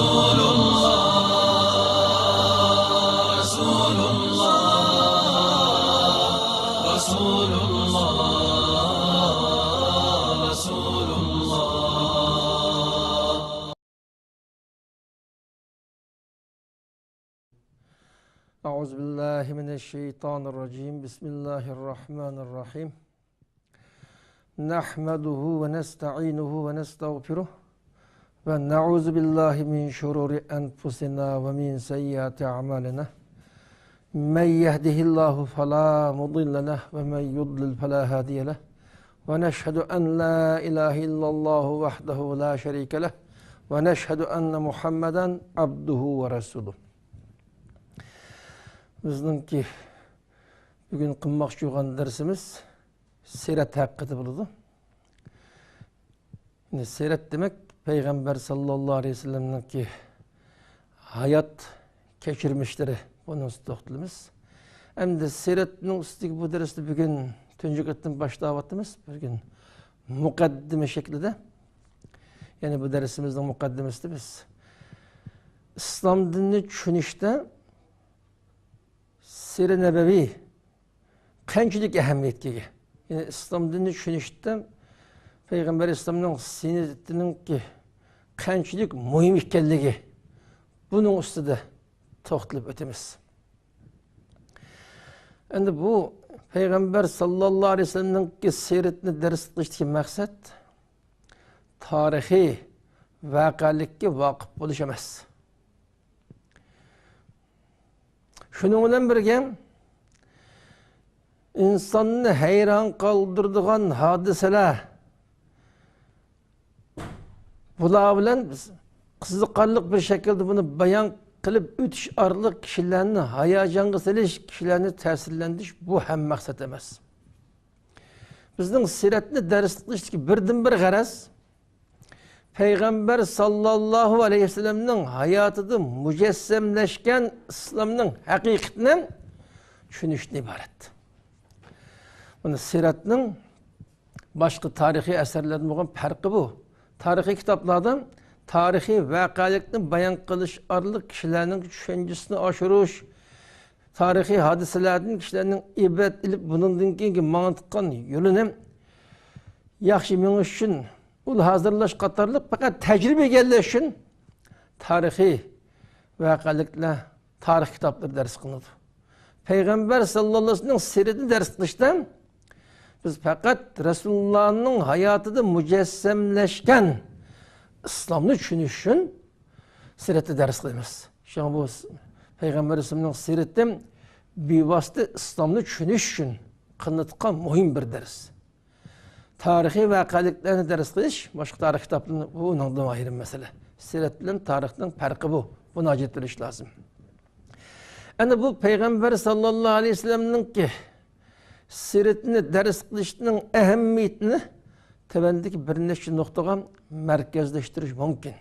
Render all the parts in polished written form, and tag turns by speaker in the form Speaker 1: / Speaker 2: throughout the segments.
Speaker 1: رسول الله رسول الله رسول الله رسول الله.
Speaker 2: أعوذ بالله من الشيطان الرجيم. بسم الله الرحمن الرحيم. نحمده ونستعينه ونستغفره ونعوذ بالله من شرور أنفسنا ومن سيئات أعمالنا. من يهده الله فلا مضل له ومن يضلل فلا هادي له. ونشهد أن لا إله إلا الله وحده لا شريك له. ونشهد أن محمدا عبده ورسوله. Bizninki bugün qilmoqchi bo'lgan darsimiz sirat haqida bo'ladi. Sirat demek Peygamber sallallahu aleyhi ve sellem'ninki hayat keçirmişleri bunun to'xtalamiz. Endi siratning ustiga bu darsda bugün tunjukatdan başlayapmiz. Bugün muqaddime şeklinde. Yani bu dersimizin muqaddimesida biz İslam dinini tushunishda Sirat Nebevi qanchalik ahamiyatga ega. Yani İslam dinini tushunishda Peygamber İslam'ның siratininkki qanchalik muhim ekanligi buning ustida to'xtalib o'tamiz. Endi bu Peygamber sallallahu aleyhi ve sellem'ninki siratini dars qilishdan maqsad tarixiy voqelikka voqif bo'lish emas. Şunun bilan birga insonni hayron qoldiradigan hodisalar bular bilan qiziqarli bir şekilde bunu bayon qilib o'tish orqali kishilarni hayajonga solish, kishilarni ta'sirlantirish bu ham maqsad emas. Bizning siratni dars qilishki birdan-bir g'araz Peygamber sallallahu aleyhi ve sellem'nin hayatida mujassamlashgan İslam'ның haqiqatini tushunishdan iborat. Buni siratning boshqa tarixiy asarlardan bo'lgan farqi bu. Tarixiy kitoblarda tarixiy voqelikni bayon qilish orqali kishilarning tushunchisini oshirish, tarixiy hodisalardan kishilarning ibrat ilib bundan keyingi mantiqan yo'lini yaxshi menish uchun ul hazırlaş qatarlıq fakat tecrübe egallash uchun tarixiy voqeliklar, tarix kitobları ders qiladi. Peygamber sallallahu aleyhi ve sellem'ning siratini ders qilishdan biz fakat Resulullah'ның hayatida mujassamlashgan İslamni tushunish uchun siratni ders qilamiz. Şu bu Peygamber Efendimizning sirati bevosita İslamni tushunish uchun qilinadigan muhim bir ders. Tarixiy voqeliklarni dars qilish boshqa tarix kitoblarini bu undan ayrim masala. Sirat bilan tarixning farqi bu. Buni ajratib bilish lozim. Ana bu Peygamber sallallahu aleyhi ve sellem'ninki siratini dars qilishning ahamiyatini tavandagi bir nechta nuqtaga markazlashtirish mumkin.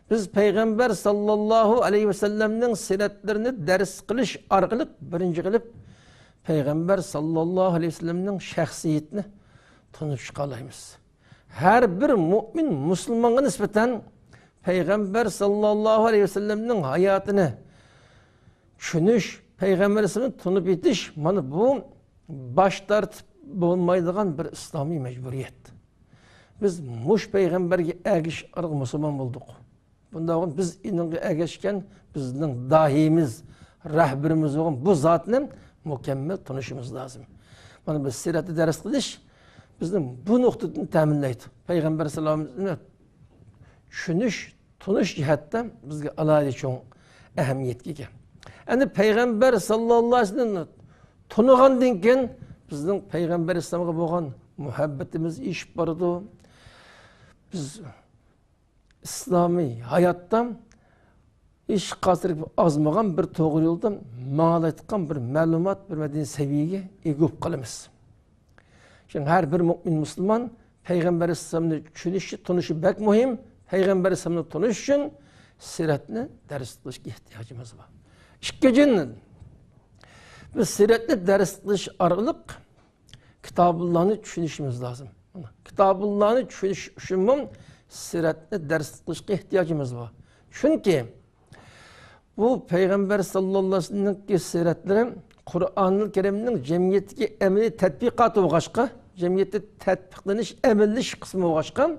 Speaker 2: Biz Peygamber sallallahu aleyhi ve sellem'ning siratlarini dars qilish orqali birinchi qilib Peygamber sallallahu aleyhi ve sellem'ning shaxsiyatini tanışık alayımız. Her bir mümin Müslümana nispeten Peygamber sallallahu aleyhi ve sellem'nin hayatını tushunish, Peygamber Efendimiz'ni tanıp yetiş, mana bu baş tartib bo'lmaydigan bir İslami mecburiyet. Biz muş Peygamberge ergish arq Müslüman bulduk. Bundan biz inanga ergashgan bizning dahimiz, rahberimiz olan bu zatni mükemmel tanışımız lazım. Mana biz siratni ders qilish bizning bu nuqtadan ta'minlaydi. Peygamber sallallohu alayhi vasallam tushunish, tunish jihatdan bizga alohida cho'ng ahamiyatga ega. Endi Peygamber sallallohu alayhi vasallam tunigandan keyin bizning Peygamber islomga bo'lgan muhabbatimiz ishib boradi. Biz islomiy hayotda ish qasir ozmagan bir to'g'ri yo'ldan ma'lum bir ma'lumot, bir madaniy saviyaga ega bo'lib qolamiz. Şimdi her bir mümin Müslüman Peygamber İslam'ını tushunishi, tunishi bek muhim. Peygamber İslam'ını tunish uchun siratni dars qilishga ehtiyojimiz bor. Ikkinchi, biz siratni dars qilish orqali Kitabullah'ni tushunishimiz lazım. Kitabullah'ni tushunish uchun siratni dars qilishga ehtiyojimiz bor. Çünkü bu Peygamber sallallahu aleyhi ve sellem'nin siretleri Kur'an-ı Kerim'nin cemiyetdeki emeli tatbikatı olğaşqa, cemiyette tatbiqlanish, emelish qismi olğaşqa,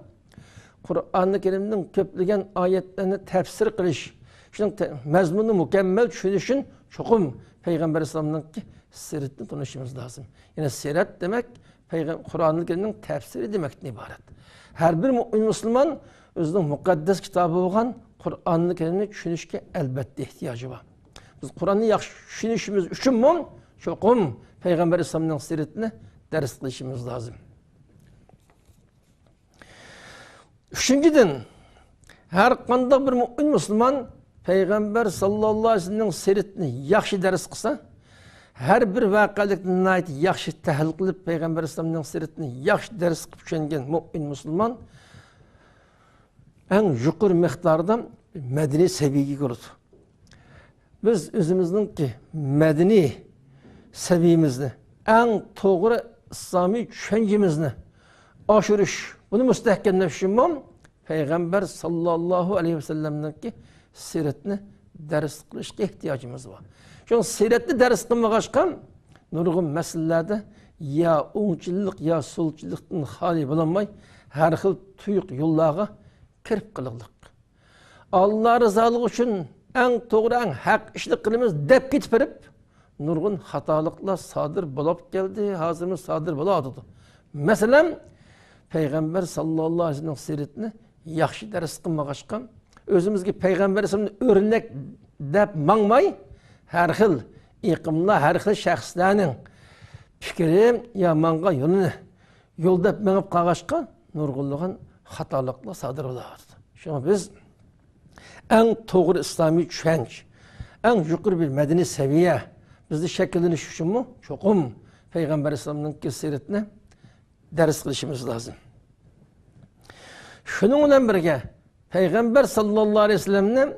Speaker 2: Kur'an-ı Kerim'nin köplegen ayetlerini tefsir qilish, şunun mazmunu mükemmel düşünüşün çoğum Peygamber sallallahu siretini tanışımız lazım. Yani siret demek Kur'an-ı Kerim'nin tefsiri demekten ibaret. Her bir Müslüman özünün mukaddes kitabı olan Kur'an-ı Kerim'i düşünüşke elbette ihtiyacı var. Biz Kur'an'ı yaxşı düşünüşümüz üçün mü çoğum Peygamber İslam'ın siretini ders kılışımız lazım. Üçüncüden, her qandaq bir mümin Müslüman Peygamber sallallahu aleyhi ve sellem'nin siretini yaxşı ders kılsa, her bir vakalıktan yaxşı tahlil qilib Peygamber İslam'ın siretini yaxşı ders qilib düşüngen mümin Müslüman en yuqur miqdarda medeni seviyeye görüdü. Biz özümüzün ki medeni seviyemizni, en doğru İslami düşüncemizni aşırış, bunu müstehkemleştirmem Peygamber sallallahu aleyhi ve sellem'nin ki siretini ders kılışka ihtiyacımız var. Çünkü siretli ders kılmağaşkan nurgun meselelerde ya oğunçılık ya solçılıktan hali bulanmay her xil tuyuq yollağa kirip kılıqlık. Allah rızalığı için en doğru, en hak işlik kılımız dep gitip verip nurgun hatalıkla sadır bulup geldi, hazırımız sadır buladıdı. Mesela Peygamber sallallahu aleyhi ve sellem siretini yaxşı ders kılmağaşkan özümüzge Peygamber sallallahu aleyhi ve sellem örnek dep mangmay her xil iqimla, her xil şəxslərinin fikri ya manga yol dep məngib qağaşqa nurgulluğun hatalıqla sadır olardı. Şuna biz en doğru İslami düşünç, en yukarı bir medeni seviye bizde şekilleniş için mi? Çoğum Peygamber İslam'ın siretine ders kılışımız lazım. Şununla birge Peygamber sallallahu aleyhi ve sellem'nin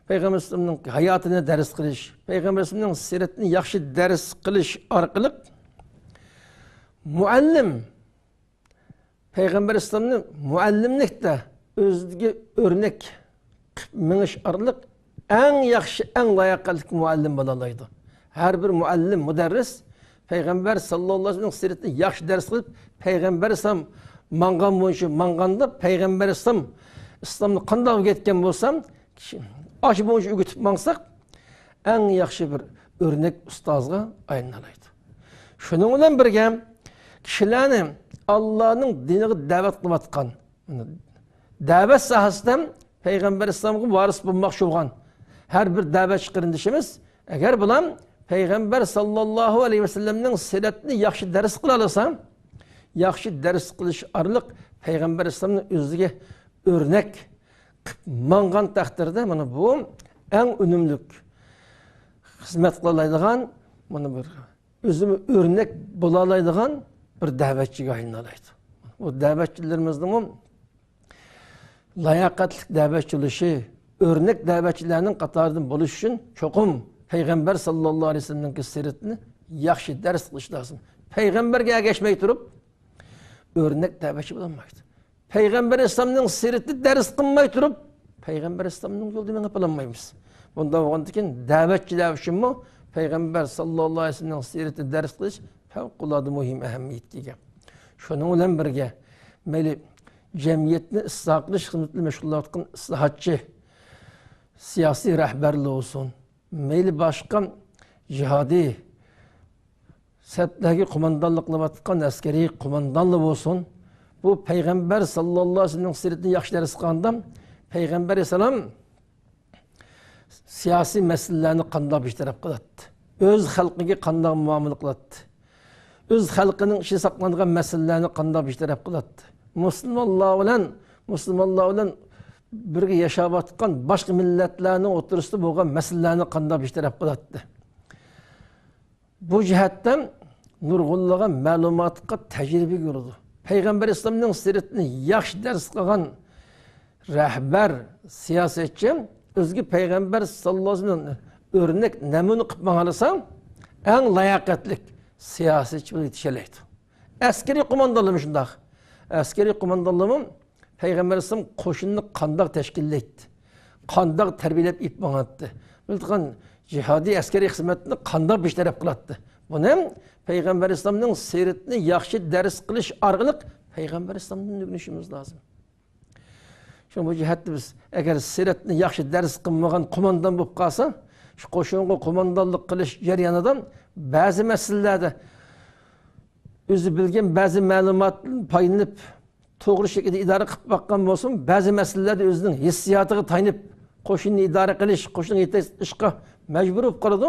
Speaker 2: Peygamber İslam'ın hayatını ders kılış, Peygamber İslam'ın siretini yaxşı ders kılış arkalık muallim Peygamber İslam'ın muallimlikte özge örnek miniş arılık en yaxşı, en layıqlık muallim bolalaydı. Her bir muallim, müderris Peygamber sallallahu aleyhi ve sellem'in siretini yaxşı ders kılıp Peygamber İslam mangan boyunca manganda Peygamber İslam'ı qanday ketken bolsam aşı boyunca ögütüp mangsak en yaxşı bir örnek ustazga aylanaydı. Şunun bilen birge kişilerini Allah'ın dinine davet kılıp atkan davet sahasından Peygamber İslam'ı varis bulmak olgan her bir davet kırındışımız eğer bulan Peygamber sallallahu aleyhi ve sellem'nin siretini yaxşı ders kılalırsam yaxşı ders kılış arılık Peygamber İslam'ın özüge örnek mangan takdirde bunu bu en önümlük hizmet kılalaydıgan bunu bir özümü örnek bulalaydıgan bir davetçiga aylanaydı. Bu davetçilerimizin layakatlık davetçilişi, örnek davetçilerinin katarından buluş için çoğum Peygamber sallallahu aleyhi ve sellem'in siretini yaxşı ders kılış lazım. Peygamberge geçmeyi durup örnek davetçi bulamaydı. Peygamber İslam'ın siretini ders kılmayı durup Peygamber İslam'ın yolu demeni yapılamayız. Bunda oğandıkin davetçiler için mi Peygamber sallallahu aleyhi ve sellem'in siretini ders kılış fevkalade mühim ehemmiyetliğe. Şunun ile birge meli cemiyetini ıslah kılış hizmetli meşgullatın ıslahatçı siyasi rehberli olsun. Meli başkan cihadi septdagi kumandanlıkla batkan askeri kumandanlı olsun. Bu Peygamber sallallahu aleyhi ve sellem'in siretini yaxşı ders kılganda Peygamber aleyhisselam siyasi meselelerini qanday bir taraf kılattı. Öz halkıga qanday muamele kılattı. Öz halkının işi saklandığı meselelerini qanday bir taraf kılattı. Müslümanlar bilen birge yaşap atkan başka milletlerinin oturusida bo'lgan meselelerini qanday bir taraf kılattı. Bu cihetten nurgulluğa malumatga tecrübe gördü. Peygamber İslam'ın siretini yaxşı ders kılgan rehber, siyasetçi özgü Peygamber sallallahu aleyhi ve sellem örnek nemunu kıpmanalısam en layakatlik siyasetçi bunu yetişeleydi. Askeri kumandanlığım şundak. Askeri kumandanlığım Peygamber İslam koşununu kandak teşkil etti. qandaq tərbiyələb ip bağatdı. Bildiğin cihadi əskeri xizmətini qandaq bir tərəf qılatdı. Bunu Peyğəmbər İslam'ın seyretini yaxşı dərs qilish arqılıq Peyğəmbər İslam'dan öyrənişimiz lazım. Şimdi bu cihetdə biz əgər seyretini yaxşı dərs qılmagan komandan bo'lib qalsa, şu qoşunğa komandanlıq qilish jarayonidan bəzi məsələlərdə özü bilgen bəzi məlumatın paylanıb to'g'ri şekilde idare qilib bakkan bo'lsin, bəzi məsələlərdə özünün hissiyatıga tayanib qo'shinni idare qilish, qo'shinni yetishishga majbur bo'lib qoladi.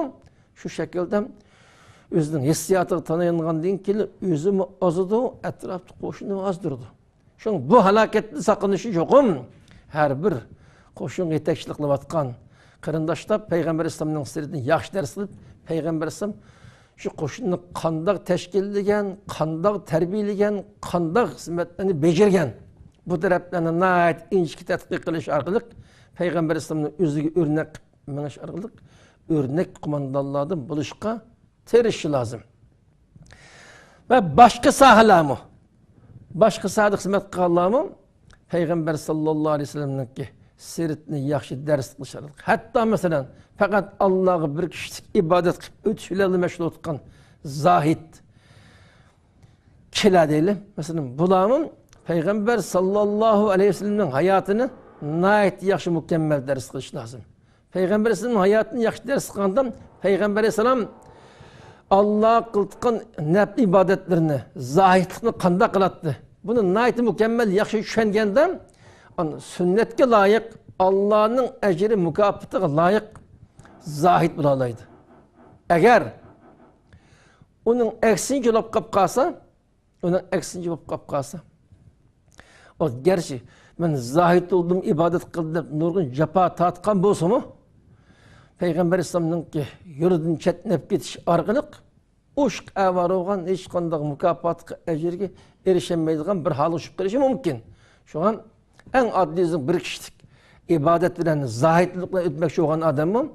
Speaker 2: Shu shaklda özünün hissiyatıga tanıyangandan keyin o'zini ozadi, atrofda qo'shinni ozdirdi. Shu bu halokatni saqlanishi yo'qim. Har bir qo'shin yetakchilik qilayotgan qarindoshlar Peygamber İslam'ın siretini yaxshi dars qilib, Peygamber İslam şu qo'shinni qandaq tashkillagan, qandaq tarbiyalagan, qandaq xizmatlarni bajargan. Bu taraflarni nayt inchki tadqiq qilish orqali Peygamber İslam'ning o'ziga o'rnak minish orqali o'rnak qo'mondonlardan bo'lishga tirishish lozim. Va boshqa sohalarmi? Boshqa sahada xizmat qilganlarmi Peygamber sallallohu alayhi vasallamning siretini yaxshi dars qilishar. Hatta mesela fakat Allah'a bir kişilik ibadet qilib o'tishlarni mashg'ul etgan zahid kishilar deylik. Mesela bularning Peygamber sallallohu alayhi vasallamning hayotini nayt yaxshi mukammal dars qilish lozim. Peygamber sallamning hayotini yaxshi dars qilganda Peygamber sallam Allah qilgan nafl ibadetlerini, zahidlikni qanday qilatdi? Bunu nayt mukammal yaxshi tushunganda sünnetke layık, Allah'ın ecri mükafatına layık zahid bulalaydı. Eğer onun eksinci olup kalsa, o gerçi ben zahid oldum, ibadet kıldım, nurgun cepa tatkan bolsa mu? Peygamber İslam'ın ki yurdun çetnep getiş arqılık, uşk avar olgan hiç kandak mükafatı ecirge erişemeydiğen bir halı uçup gelişi mümkün. Şu an en adliyizin bir kişilik ibadet bilen zahidlikle ötmekçi olan adamın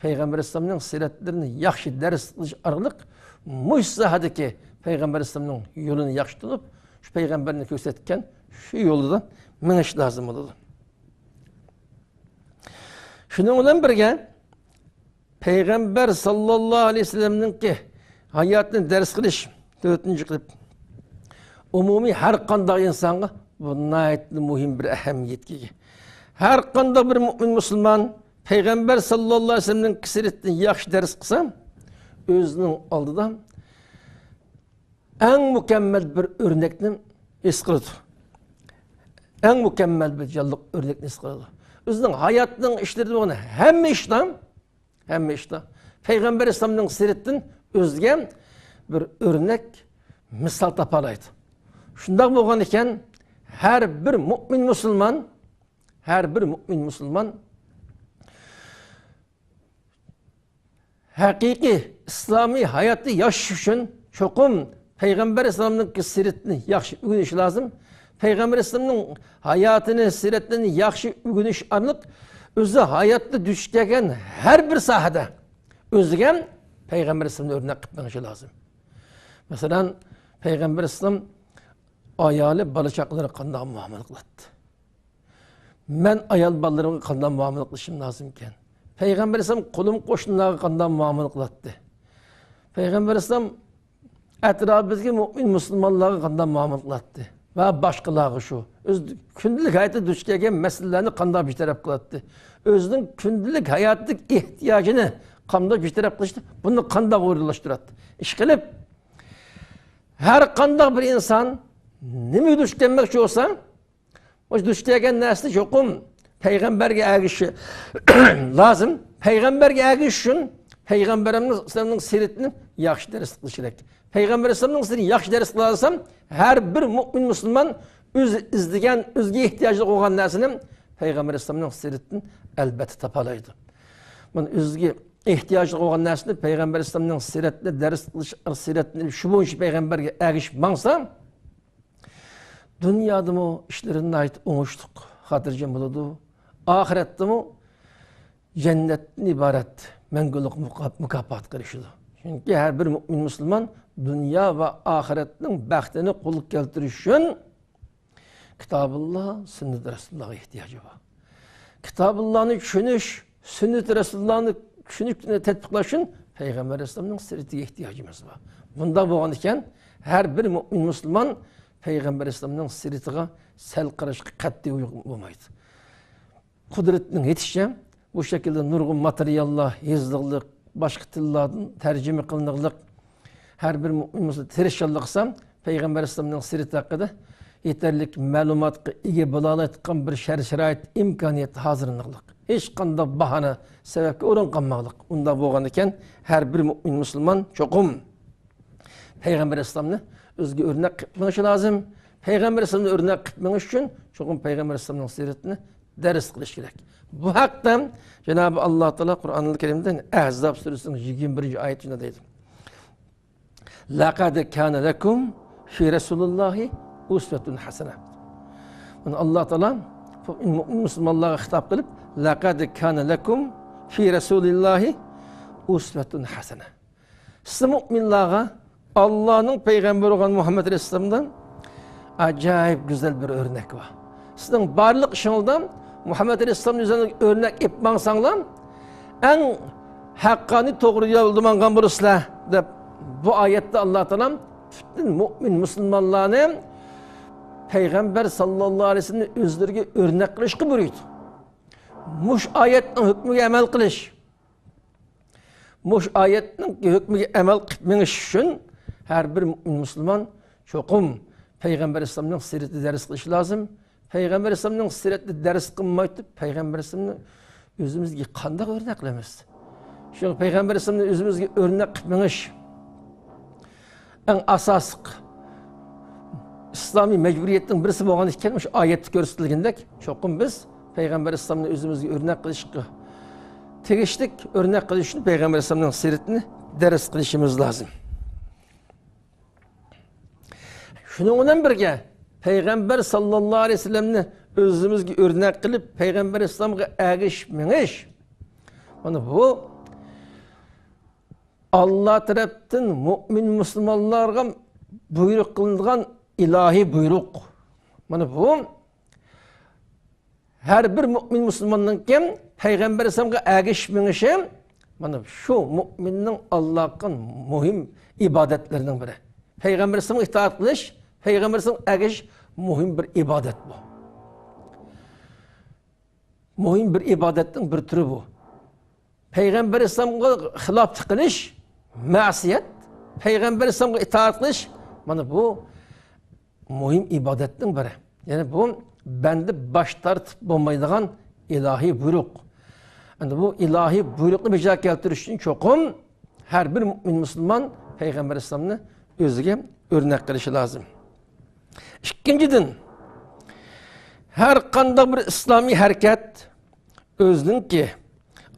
Speaker 2: Peygamber İslam'ın siretlerini yaxşı ders kılış arqılık muçsahadaki Peygamber İslam'ın yolunu yaxşı tutup şu Peygamberini gösterken şu yolu da miniş lazım oldu. Şununla birge Peygamber sallallahu aleyhi ve sellem'nin ki hayatını ders kılış dörtüncü kılıp umumi her kandak insana bu nayetli muhim bir ehemmiyetki. Her kandak bir mümin Müslüman Peygamber sallallahu aleyhi ve sellem'nin siretini yaxşı ders kılsa özünün aldıdan en mükemmel bir örnekini eskirdi. En mükemmel bir canlılık örnekini eskirdi. Özünün hayatının işlerinde olan hem işte Peygamber İslam'ın siretini özgen bir örnek misal tapalaydı. Şundak bolgan iken her bir mümin Müslüman hakiki İslami hayatı yaşaş için çokum Peygamber İslam'ın siretini yaxşı öğreniş lazım. Peygamber İslam'ın hayatını, siretini yaxşı öğreniş anlık özü hayatta düşkegen her bir sahada özgen Peygamber İslam'ın örnek kıplanışı lazım. Mesela Peygamber İslam ayalı balıçakları kandan muamele kılattı. Men ayal ballarımı kandan muamele kılışım lazımken. Peygamber İslam kolum koşunlarına kandan muamele kılattı. Peygamber İslam etrafımızdaki mümin Müslümanlara kandan muamele kılattı. Ve başkaları şu. Kündülük hayatı düşkegen meselelerini kandan bir taraf kılattı. Özünün kündülük hayatlık ihtiyacını kandan bir taraf kılıştı. Bunu kandan uğurlaştırdı. İşkilip her kandan bir insan nemi düşkenmekçi olsa o düşkegen nesli yokum Peygamberge erişi lazım. Peygamberge erişin Peygamberimizin siretini yaxşı ders kılışırek. Peygamberimizin siretini yaxşı ders kılarsam her bir mümin Müslüman öz izlegen, özge ihtiyacı olan nesinin Peygamberimizin siretini elbette tapalaydı. Bunun özge ihtiyacı olan nesini Peygamberimizin siretini ders kılışır, siretini şu boyunca Peygamberge eriş mansa dünyada mı işlerine ait oğuştuk, hatırcam buludu. Ahirette mi cennetten ibaret mengülük mükafat kılışıdı. Çünkü her bir mümin Müslüman dünya ve ahiretin bəxtini kulluk keltiriş için Kitabullah, sünnet Resulullah'a ihtiyacı var. Kitabullah'ını düşünüş, sünnet-i Resulullah'ını düşünüp tetbiqlash uchun Peygamber Aleyhisselam'ın siratiga ihtiyacımız var. Bunda bo'lgan ekan, her bir mümin Müslüman Peygamber Aleyhisselam'ın siratiga sel qarashga qat'iy uygun bo'lmaydi. Kudretinin yetişeceğim, bu şekilde nurgun materyallar, yazılık, başka tillerden tercüme kılınırlık, her bir mümin Müslüman tirişçılıksam Peygamber Aleyhisselam'ın sirati hakkında yeterlik malumatga ega bo'la oladigan bir shart-sharoit imkoniyat hazırlık. Hech qanday bahana sebepke o'rin qolmaqlik. Unda bo'lgan ekan, her bir mümin Müslüman cho'qim Peygamber Aleyhisselam'ni o'ziga o'rnak qilmoqchi lazım. Peygamber Aleyhisselam'ni o'rnak qilmoq uchun cho'qim Peygamber Aleyhisselam'ning siratini ders qilish kerak. Bu haqda Cenab-ı Allah Teala Kur'an-ı Kerim'de Ahzab suresinin 21. ayetinde deydi. Laqad kana lekum fi Resulullahi usvetun hasene. Allah Teala Müslümanlara hitap kılıp laqad kana lekum fi Resulillahi usvetun hasene. Siz müminlere Allah'ın peygamberi olan Muhammed Aleyhisselam'dan acayip güzel bir örnek var. Sizin barlık işinizden Muhammed Aleyhisselam'ın üzerine örnek yapmansanlar en hakkani doğru yoldamangan buruslar de bu ayette Allah Teala bütün mümin Müslümanlarını Peygamber sallallahu aleyhi ve sellem özlerine örnek kılışkı buyurdu. Muş ayetin hükmüne emel kılış. Muş ayetin hükmüne emel kılış için her bir mümin Müslüman çoğum Peygamber Aleyhisselam'ın siratı ders kılışı lazım. Peygamber Aleyhisselam'ın siratı ders kılmaydı. Peygamber Aleyhisselam'ın özümüzge qanday örneklemiz. Şu Peygamber Aleyhisselam'ın özümüzge örnek kılış. En asasık İslami mecburiyetin birisi bo'lgan ekan, şu ayette ko'rsatilgandek, çoğum biz Peygamber Aleyhisselam'ın özümüzge örnek kılışkı tegishlik örnek kılış için Peygamber Aleyhisselam'ın siratini ders kılışımız lazım. Şununla birge Peygamber sallallahu aleyhi ve sellem'ni özümüzge örnek kılıp Peygamber Aleyhisselam'a erişmeniş. Bu Allah tarafından mümin Müslümanlarga buyruk kılıngan ilahi buyruk. Bu her bir mümin Müslümanın kim Peygamber Aleyhisselam'a erişmenişi şu müminin Allah'ın mühim ibadetlerinden biri. Peygamber Aleyhisselam'a itaat kılış, Peygamber Aleyhisselam'a erişiş mühim bir ibadet bu. Mühim bir ibadetin bir türü bu. Peygamber Aleyhisselam'a hilaf kılış, masiyet, Peygamber Aleyhisselam'a itaat kılış, bu mühim ibadetin biri. Yani bu bende baş tartıp olmaydıgan ilahi buyruk. Yani bu ilahi buyruklu bir keltiriş için çoğum her bir mümin Müslüman Peygamber Aleyhisselam'ını özüge örnek kılışı lazım. İkinciden, her qanday bir İslami hareket özünün ki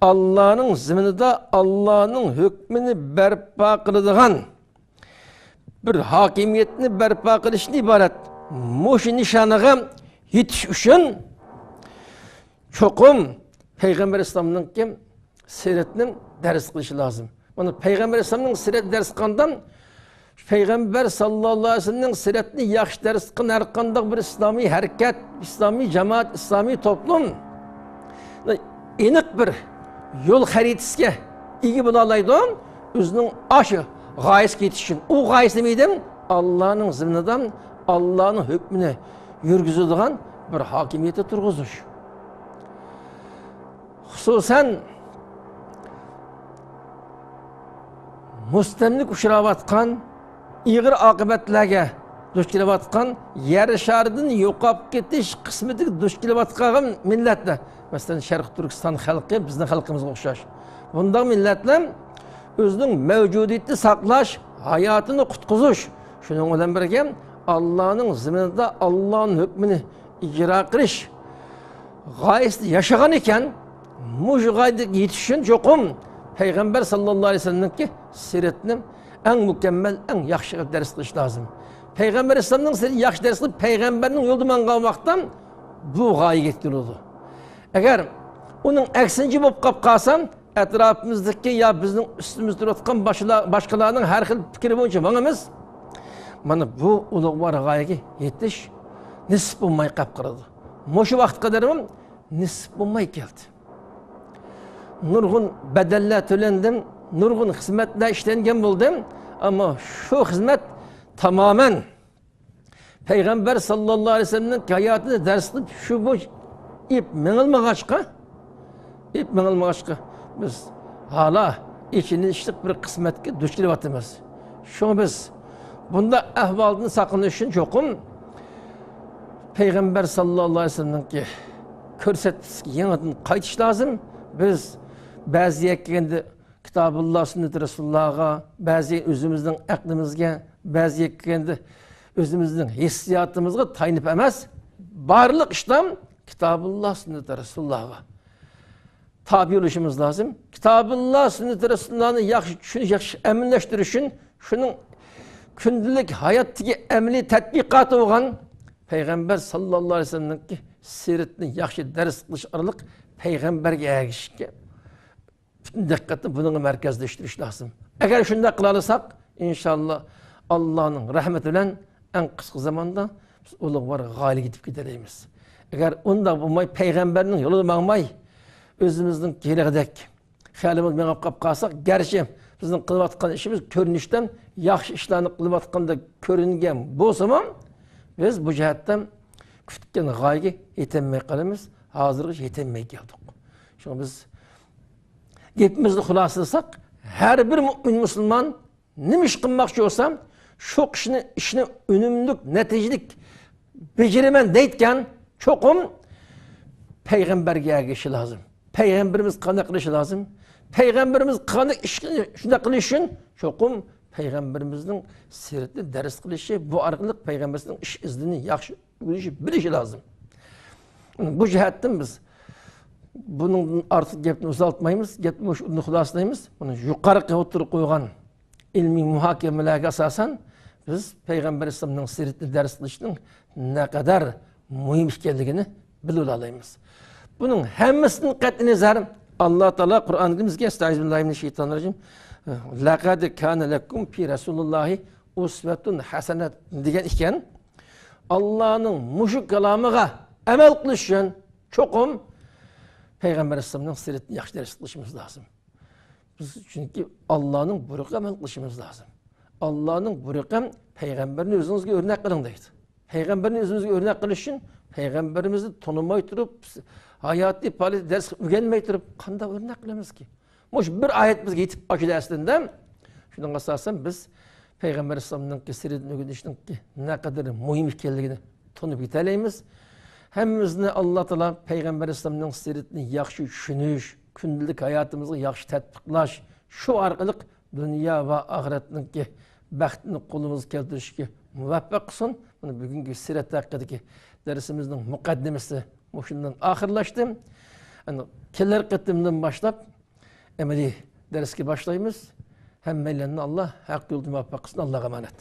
Speaker 2: Allah'ın ziminide Allah'ın hükmünü berpa kılıdığan bir hakimiyetini berpa kılışın ibaret. Muşi nişanıga yetiş üçün çoğum Peygamber Aleyhisselam'ın ki siretinin ders kılışı lazım. Peygamber Aleyhisselam'ın siret ders kılından Peygamber sallallahu aleyhi ve sellem'in siretini yaxşı ders kılan her qanday bir İslami hareket, İslami cemaat, İslami toplum enik bir yol haritasiga ega bo'la oladi. O'zining aşı g'oyasiga yetish uchun. U g'oyasi nima? Allohning zimnidan Allohning hukmini yurgizadigan bir hokimiyatga turg'izish. Xususan mustamlik uchrayotgan ig'ir oqibatlarga duch kelayotgan yer sharidan yo'qolib ketish qismidagi duch kelayotgan millatlar, masalan Sharq Turkiston xalqi bizning xalqimizga o'xshash. Bunday millatlar o'zining mavjudiyatini saqlash, hayotini qutqizish, shuning bilan birga Allohning ziminida Allohning hukmini ijro qilish g'oyasida yashagan ekan, mush g'oyaga yetish uchun cho'qim Peygamber sallallahu aleyhi ve sellem'ninki siretini en mükemmel, en yaxşı ders kılış lazım. Peygamber Aleyhisselam'ın siretini yaxşı ders kılıp Peygamber'in yolundan kalmaktan bu gaye getiriyordu. Eğer onun eksinci bulup kalsam etrafımızdaki ya bizim üstümüzde oturan başkalarının her xil fikri boyunca banımız bu ulug' var gayege yetiş nisp olmay kapkırdı. Moşu vakit kadarım nisip olmay geldi. Nurgun bedeller tölendim, nurgun hizmetler işlengen buldum. Ama şu hizmet tamamen Peygamber sallallahu aleyhi ve sellem'in hayatını ders kılıp şu bu ip menilmağaçka biz hala içini işlik bir kısmetki duş kilivatımız. Şunu biz bunda ahvalını sakınışın çokum Peygamber sallallahu aleyhi ve sellem'in körsettiski yanıtını kayıtış lazım. Biz bazı yekendi Kitabullah sünnet Resulullah'a, bazı özümüzün aklımızga, bazı yekendi özümüzün hissiyatımızga tayinip emez. Barlık işlem Kitabullah sünnet Resulullah'a tabi oluşumuz lazım. Kitabullah sünnet Resulullah'ını yaxşı eminleştirişin, şunun kündülük hayattaki emni tatbikatı olan Peygamber sallallahu aleyhi ve sellem'in siretini yaxşı ders kılış aralık Peygamberge erişke dikkatini bunun merkezleştiriş lazım. Eğer şunda kılalırsak inşallah Allah'ın rahmetiyle en kısa zamanda biz uluğ var gali gidip gidereyimiz. Eğer onda bulmay Peygamberinin yolu bağmay özümüzün gelegidek hayalimiz menap kap kalsak gerçi bizim kılıvatkan işimiz körünüşten yaxşı işlerini kılıvatkanda körüngen bu zaman biz bu cihetten kütükken gayiga yetemey kalımız, hazırgı yetemey geldik. Çünkü biz gepimizni xulaslasak, her bir mümin Müslüman nima iş qilmoqchi olsam, şu işini önümlük, neticelik becerimen deytken çokum Peygamberge ergişi lazım. Peygamberimiz qanday qilishi lazım. Peygamberimiz qanday ishni shunday qilishi uchun çokum Peygamberimizin siretini ders kılışı, bu arkalık Peygamberimizin iş izini yaxşı bilişi lazım. Bu cihetten biz bunun artık gepini uzaltmayımız, gepini şunu xulaslayımız. Bunu yukarı oturup koygan ilmi muhakemelerge asasen biz Peygamber İslam'ın siretini ders kılışının ne kadar mühim işkenligini bilip alayımız. Bunun hemmesinin qat'i nazar Allah Teala Kur'an'ımızda Estağfirullah لَقَدْ كَانَ لَكُمْ فِي رَسُولُ اللّٰهِ اُسْوَةٌ حَسَنَةٌ degan iken Allah'ın muşuk kelamıga emel kılışın çokum Peygamber İslam'ın siretini yaxşı ders kılışımız lazım. Biz çünkü Allah'ın buyruğuna emel kılışımız lazım. Allah'ın buyruğuna Peygamberin özünüzge örnek kılın deydi. Peygamberin özünüzge örnek kılışın Peygamberimizi tanımay turup hayatı pali ders öğrenmey turup kanda örnek kılımız ki. Muş bir ayet bizge yetip başı dersinden şundan asasen biz Peygamber İslam'ın siretini öğrenişinin ne kadar mühim işkenligini tanıp yeteleyimiz. Hemmizini Allah Teala Peygamber İslam'ın siretini yaxşı düşünüş, kündülük hayatımızı yaxşı tatbiklaş, şu arkalık dünya ve ahiretinin bəxtini kolumuz keltirişki muvaffaq kılsın. Bunu bugünkü siret hakkındaki dersimizin mukaddemesi şundan ahırlaştı. Yani keller kıtımdan başlap emeli derski başlayımız. Hem meylerini Allah hak yolunu muvaffaq kılsın. Allah'a emanet.